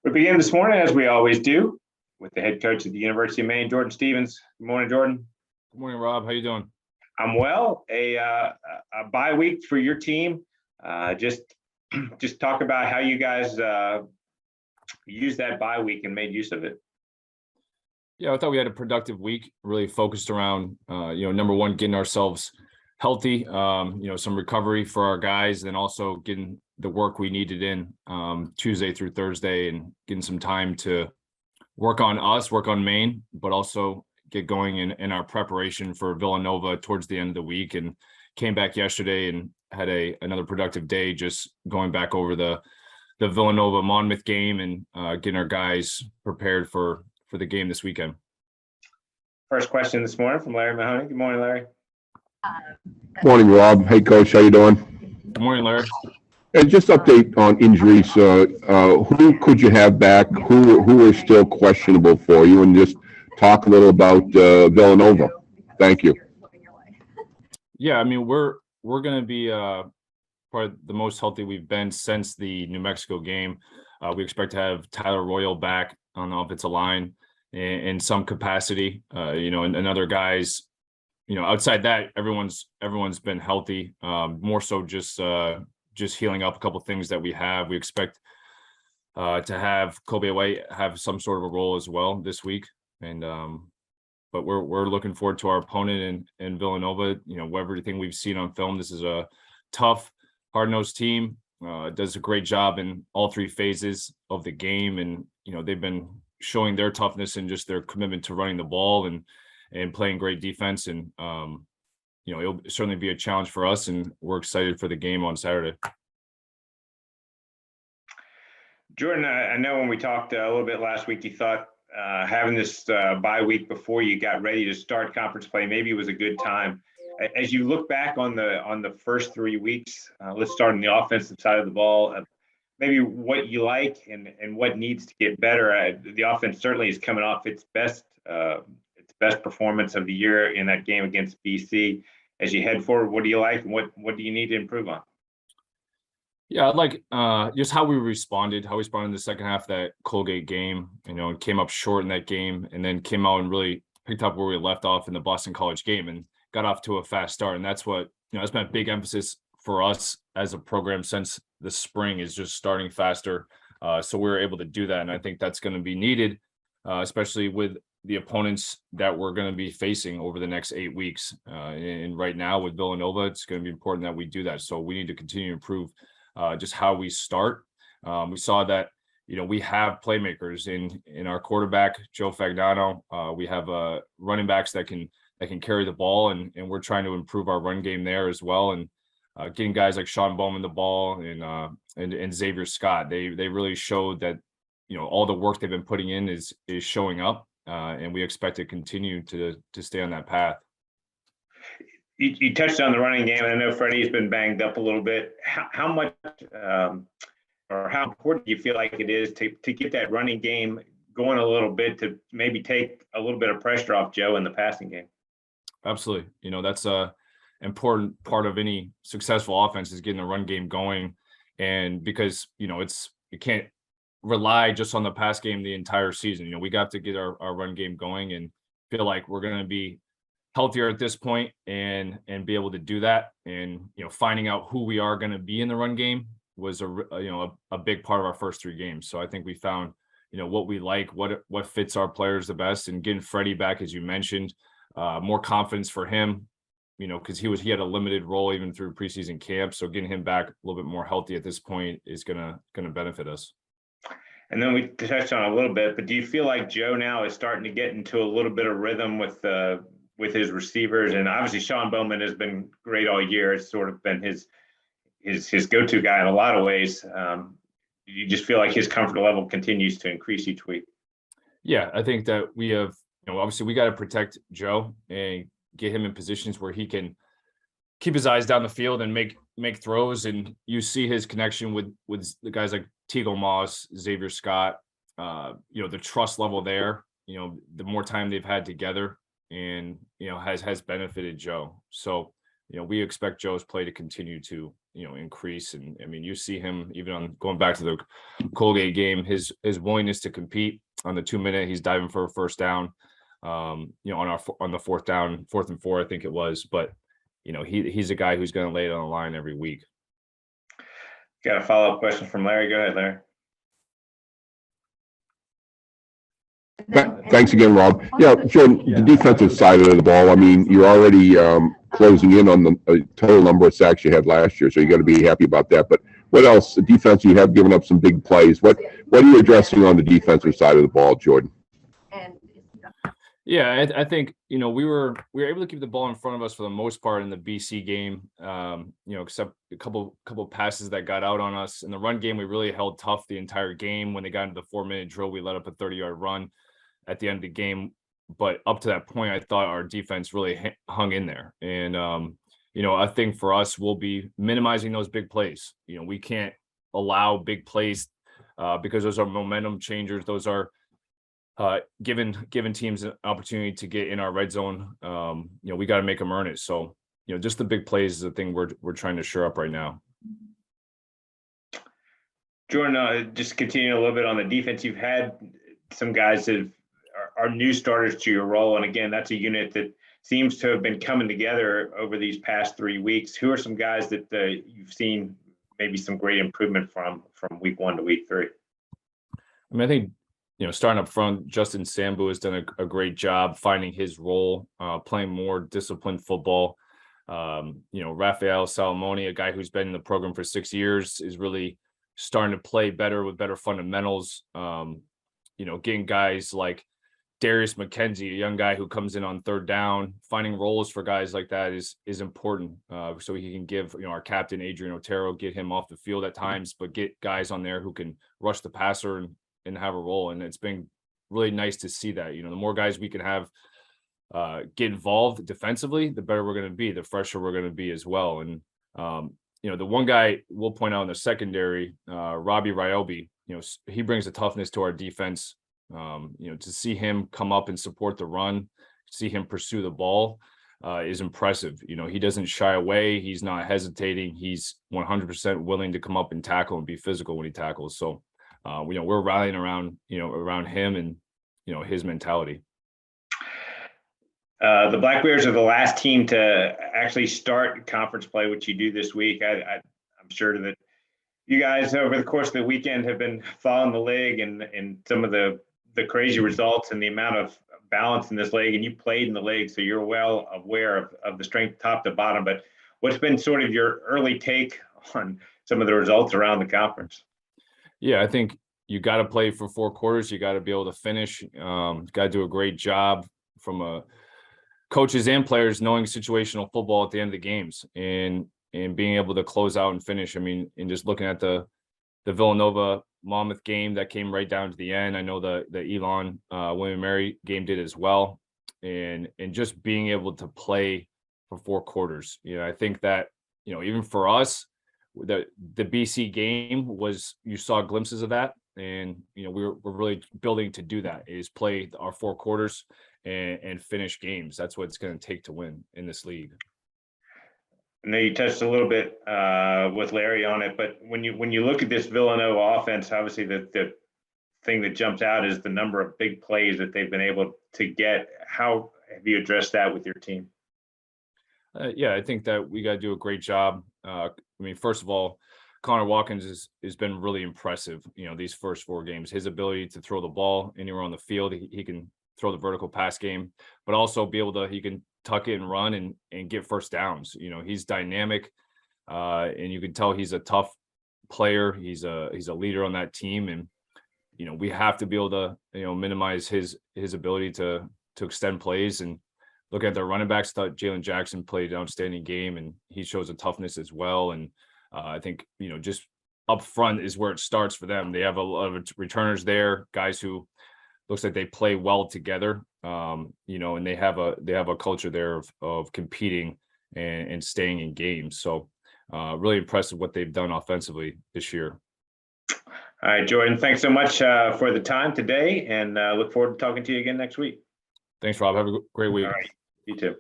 We begin this morning, as we always do, with the head coach of the University of Maine, Jordan Stevens. Good morning, Jordan. Good morning, Rob. How you doing? I'm well. A bye week for your team. Just talk about how you guys used that bye week and made use of it. Yeah, I thought we had a productive week, really focused around, number one, getting ourselves healthy, some recovery for our guys, and also getting the work we needed in Tuesday through Thursday and getting some time to work on us, work on Maine, but also get going in our preparation for Villanova towards the end of the week. And came back yesterday and had another productive day, just going back over the Villanova Monmouth game and getting our guys prepared for the game this weekend. First question this morning from Larry Mahoney. Good morning, Larry. Morning, Rob. Hey, Coach. How you doing? Good morning, Larry. And just update on injuries. Who could you have back? Who is still questionable for you? And just talk a little about Villanova. Thank you. Yeah, I mean, we're going to be probably the most healthy we've been since the New Mexico game. We expect to have Tyler Royal back on the offensive line in some capacity. And other guys. Outside that, everyone's been healthy. More so just healing up a couple of things that we have. We expect to have Kobe White have some sort of a role as well this week. And but we're looking forward to our opponent in Villanova. Everything we've seen on film, this is a tough, hard-nosed team. Does a great job in all three phases of the game, and they've been showing their toughness and just their commitment to running the ball and playing great defense. And it'll certainly be a challenge for us, and we're excited for the game on Saturday. Jordan, I know when we talked a little bit last week, you thought having this bye week before you got ready to start conference play maybe was a good time. As you look back on the first 3 weeks, let's start on the offensive side of the ball. Maybe what you like and what needs to get better. The offense certainly is coming off its best performance of the year in that game against BC. As you head forward, what do you like and what do you need to improve on? Yeah, I'd like just how we responded in the second half of that Colgate game, and came up short in that game, and then came out and really picked up where we left off in the Boston College game and got off to a fast start. And that's what, that's been a big emphasis for us as a program since the spring, is just starting faster. So we were able to do that. And I think that's going to be needed, especially with the opponents that we're going to be facing over the next 8 weeks. And right now with Villanova, it's going to be important that we do that. So we need to continue to improve just how we start. We saw that, we have playmakers in our quarterback, Joe Fagnano. We have running backs that can carry the ball, and we're trying to improve our run game there as well. And getting guys like Sean Bowman the ball and Xavier Scott, they really showed that, all the work they've been putting in is showing up. And we expect to continue to stay on that path. You touched on the running game, and I know Freddie's been banged up a little bit. How much or how important do you feel like it is to get that running game going a little bit, to maybe take a little bit of pressure off Joe in the passing game? Absolutely. That's a important part of any successful offense, is getting the run game going. And because, you can't rely just on the pass game the entire season. We got to get our run game going, and feel like we're going to be healthier at this point and be able to do that. And, finding out who we are going to be in the run game was a big part of our first 3 games. So I think we found, what we like, what fits our players the best, and getting Freddie back, as you mentioned, more confidence for him, because he had a limited role even through preseason camp. So getting him back a little bit more healthy at this point is going to benefit us. And then we touched on it a little bit, but do you feel like Joe now is starting to get into a little bit of rhythm with his receivers? And obviously Sean Bowman has been great all year. It's sort of been his go-to guy in a lot of ways. You just feel like his comfort level continues to increase each week? Yeah, I think that we have, obviously we got to protect Joe and get him in positions where he can keep his eyes down the field and make throws. And you see his connection with the guys like Teagle Moss, Xavier Scott, the trust level there, the more time they've had together, and, has benefited Joe. So, we expect Joe's play to continue to increase. And I mean, you see him even on going back to the Colgate game, his willingness to compete on the 2-minute, he's diving for a first down, on the fourth down, 4th and 4, I think it was. But, he's a guy who's going to lay it on the line every week. Got a follow-up question from Larry. Go ahead, Larry. Thanks again, Rob. Yeah, Jordan, the defensive side of the ball, I mean, you're already closing in on the total number of sacks you had last year, so you got to be happy about that. But what else? The defense, you have given up some big plays. What are you addressing on the defensive side of the ball, Jordan? Yeah, I think, we were able to keep the ball in front of us for the most part in the BC game, except a couple passes that got out on us. In the run game, we really held tough the entire game. When they got into the 4-minute drill, we let up a 30-yard run at the end of the game. But up to that point, I thought our defense really hung in there. And, I think for us, we'll be minimizing those big plays. We can't allow big plays because those are momentum changers. Those are given teams an opportunity to get in our red zone. We got to make them earn it. So, just the big plays is the thing we're trying to shore up right now. Jordan, just continue a little bit on the defense. You've had some guys that are new starters to your role. And again, that's a unit that seems to have been coming together over these past 3 weeks. Who are some guys that you've seen maybe some great improvement from week 1 to week 3? I mean, I think, starting up front, Justin Sambu has done a great job finding his role, playing more disciplined football. Rafael Salamoni, a guy who's been in the program for 6 years, is really starting to play better with better fundamentals. Getting guys like Darius McKenzie, a young guy who comes in on 3rd down, finding roles for guys like that is important. So he can give, our captain, Adrian Otero, get him off the field at times, but get guys on there who can rush the passer and have a role. And it's been really nice to see that. The more guys we can have get involved defensively, the better we're going to be, the fresher we're going to be as well. And the one guy we'll point out in the secondary, Robbie Ryobi, he brings a toughness to our defense. To see him come up and support the run, see him pursue the ball is impressive. He doesn't shy away. He's not hesitating. He's 100% willing to come up and tackle and be physical when he tackles. So, we're rallying around him and, his mentality. The Black Bears are the last team to actually start conference play, which you do this week. I'm sure that you guys over the course of the weekend have been following the league and some of the crazy results and the amount of balance in this league, and you played in the league, so you're well aware of the strength top to bottom. But what's been sort of your early take on some of the results around the conference? Yeah, I think you got to play for 4 quarters. You got to be able to finish. Got to do a great job from coaches and players knowing situational football at the end of the games and being able to close out and finish. I mean, and just looking at the Villanova Monmouth game that came right down to the end. I know the Elon William Mary game did as well. And just being able to play for 4 quarters. I think that, even for us, the BC game was, you saw glimpses of that. And, we're really building to do that, is play our 4 quarters and finish games. That's what it's going to take to win in this league. I know you touched a little bit with Larry on it, but when you look at this Villanova offense, obviously the thing that jumps out is the number of big plays that they've been able to get. How have you addressed that with your team? Yeah, I think that we got to do a great job. First of all, Connor Watkins has been really impressive. These first 4 games, his ability to throw the ball anywhere on the field, he can throw the vertical pass game, but also he can tuck it and run and get first downs. He's dynamic, and you can tell he's a tough player. He's a leader on that team, and we have to be able to minimize his ability to extend plays. And look at their running backs. Thought Jalen Jackson played an outstanding game, and he shows a toughness as well. And I think just up front is where it starts for them. They have a lot of returners there, guys who looks like they play well together, and they have a culture there of competing and staying in games. So really impressive what they've done offensively this year. All right, Jordan, thanks so much for the time today, and look forward to talking to you again next week. Thanks, Rob. Have a great week. All right, you too.